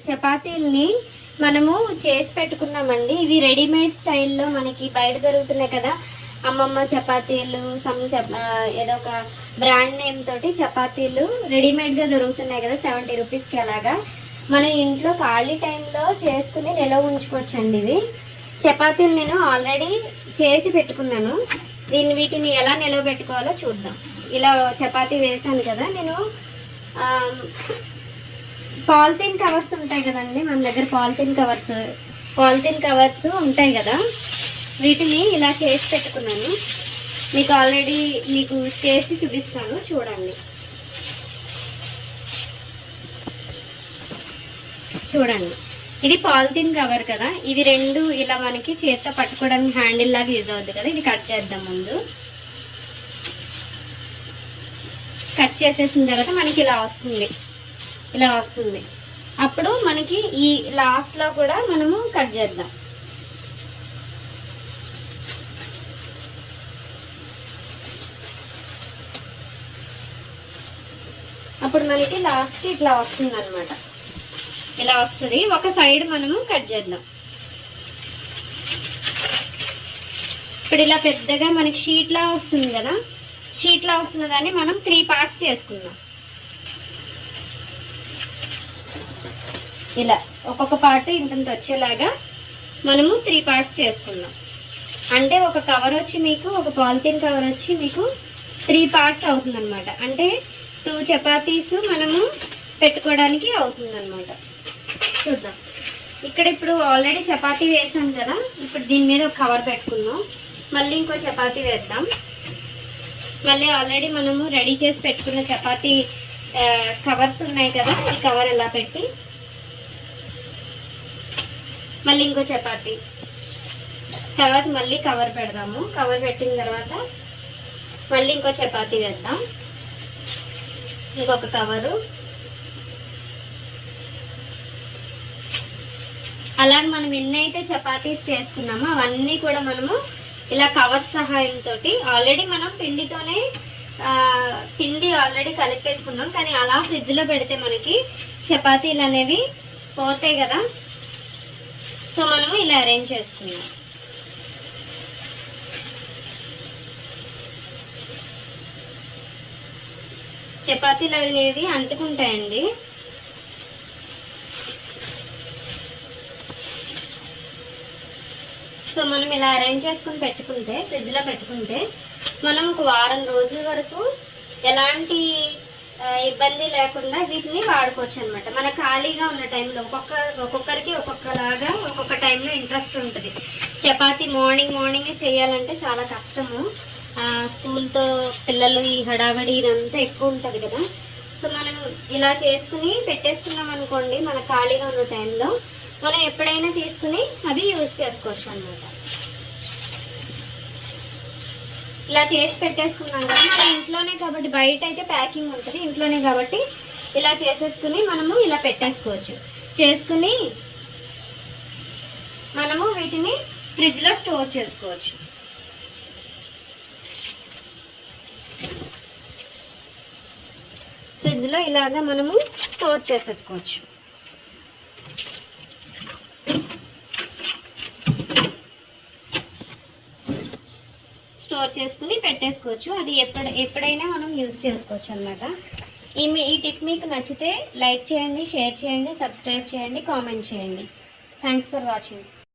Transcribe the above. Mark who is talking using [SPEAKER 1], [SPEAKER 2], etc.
[SPEAKER 1] చపాతీల్ని మనము చేసి పెట్టుకున్నామండి. ఇవి రెడీమేడ్ స్టైల్లో మనకి బయట దొరుకుతున్నాయి కదా, అమ్మమ్మ చపాతీలు ఏదో ఒక బ్రాండ్ నేమ్ తోటి చపాతీలు రెడీమేడ్గా దొరుకుతున్నాయి కదా 70 రూపీస్కి. అలాగా మనం ఇంట్లో ఖాళీ టైంలో చేసుకుని నిల్వ ఉంచుకోవచ్చండి. ఇవి చపాతీలు నేను ఆల్రెడీ చేసి పెట్టుకున్నాను. వీటిని ఎలా నిల్వ పెట్టుకోవాలో చూద్దాం. ఇలా చపాతీ వేసాను కదా నేను, పాలిథిన్ కవర్స్ ఉంటాయి కదండి మన దగ్గర, పాలిథిన్ కవర్స్ ఉంటాయి కదా, వీటిని ఇలా చేసి పెట్టుకున్నాను. మీకు ఆల్రెడీ చేసి చూపిస్తాను చూడండి. చూడండి, ఇది పాలిథిన్ కవర్ కదా, ఇవి రెండు ఇలా మనకి చేత్తో పట్టుకోవడానికి హ్యాండిల్ లాగా యూజ్ అవుతుంది కదా. ఇది కట్ చేద్దాం. ముందు కట్ చేసేసిన తర్వాత మనకి ఇలా వస్తుంది. అప్పుడు మనకి ఈ లాస్ట్లో కూడా మనము కట్ చేద్దాం. అప్పుడు మనకి లాస్ట్కి ఇట్లా వస్తుంది అనమాట. ఇలా వస్తుంది. ఒక సైడ్ మనము కట్ చేద్దాం. ఇప్పుడు ఇలా పెద్దగా మనకి షీట్లా వస్తుంది కదా, షీట్లా వస్తున్న దాన్ని మనం 3 పార్ట్స్ చేసుకుందాం. ఇలా ఒక్కొక్క పార్ట్ ఇంత వచ్చేలాగా మనము 3 పార్ట్స్ చేసుకుందాం. అంటే ఒక కవర్ వచ్చి మీకు, ఒక పాలిథిన్ కవర్ వచ్చి మీకు 3 పార్ట్స్ అవుతుంది అనమాట. అంటే 2 చపాతీస్ మనము పెట్టుకోవడానికి అవుతుంది అనమాట. చూద్దాం. ఇప్పుడు ఆల్రెడీ చపాతీ వేసాం కదా, ఇప్పుడు దీని మీద ఒక కవర్ పెట్టుకుందాం. మళ్ళీ ఇంకో చపాతీ వేద్దాం. మళ్ళీ ఆల్రెడీ మనము రెడీ చేసి పెట్టుకున్న చపాతీ కవర్స్ ఉన్నాయి కదా, ఈ కవర్ ఎలా పెట్టి మళ్ళీ ఇంకో చపాతీ, తర్వాత మళ్ళీ కవర్ పెడదాము. కవర్ పెట్టిన తర్వాత మళ్ళీ ఇంకో చపాతీ వేద్దాం. ఇంకొక కవరు. అలాగే మనం ఎన్నైతే చపాతీస్ చేసుకున్నామో అవన్నీ కూడా మనము ఇలా కవర్ సహాయంతో, ఆల్రెడీ మనం పిండి ఆల్రెడీ కలిపి పెట్టుకున్నాం, కానీ అలా ఫ్రిడ్జ్లో పెడితే మనకి చపాతీలు అనేవి పోతాయి కదా. సో మనము ఇలా అరేంజ్ చేసుకున్నాం. చపాతీలు అనేవి అంటుకుంటాయండి. సో మనం ఇలా అరేంజ్ చేసుకుని పెట్టుకుంటే, ఫ్రిడ్జ్లో పెట్టుకుంటే మనం ఒక వారం రోజుల వరకు ఎలాంటి ఇబ్బంది లేకుండా వీటిని వాడుకోవచ్చు అనమాట. మన ఖాళీగా ఉన్న టైంలో ఒక్కొక్కరికి ఒక్కొక్కలాగా ఒక్కొక్క టైంలో ఇంట్రెస్ట్ ఉంటుంది. చపాతీ మార్నింగే చేయాలంటే చాలా కష్టము. స్కూల్తో పిల్లలు ఈ హడావడి ఇదంతా ఎక్కువ ఉంటుంది కదా. సో మనం ఇలా చేసుకుని పెట్టేసుకున్నాం అనుకోండి, మన ఖాళీగా ఉన్న టైంలో మనం ఎప్పుడైనా తీసుకుని అవి యూజ్ చేసుకోవచ్చు అనమాట. ఇలా చేసి పెట్టేసుకున్నాం కదా, మన ఇంట్లోనే కాబట్టి, బయట అయితే ప్యాకింగ్ ఉంటుంది, ఇంట్లోనే కాబట్టి ఇలా చేసేసుకుని మనము ఇలా పెట్టేసుకోవచ్చు. చేసుకుని మనము వీటిని ఫ్రిడ్జ్లో స్టోర్ చేసుకోవచ్చు. ఫ్రిడ్జ్లో ఇలాగా మనము స్టోర్ చేసేసుకోవచ్చు. స్టోర్ చేసుకుని పెట్టేసుకోవచ్చు. అది ఎప్పుడైనా మనం యూజ్ చేసుకోవచ్చు అనమాట. ఈ టిప్ మీకు నచ్చితే లైక్ చేయండి, షేర్ చేయండి, సబ్స్క్రైబ్ చేయండి, కామెంట్ చేయండి. Thanks for watching.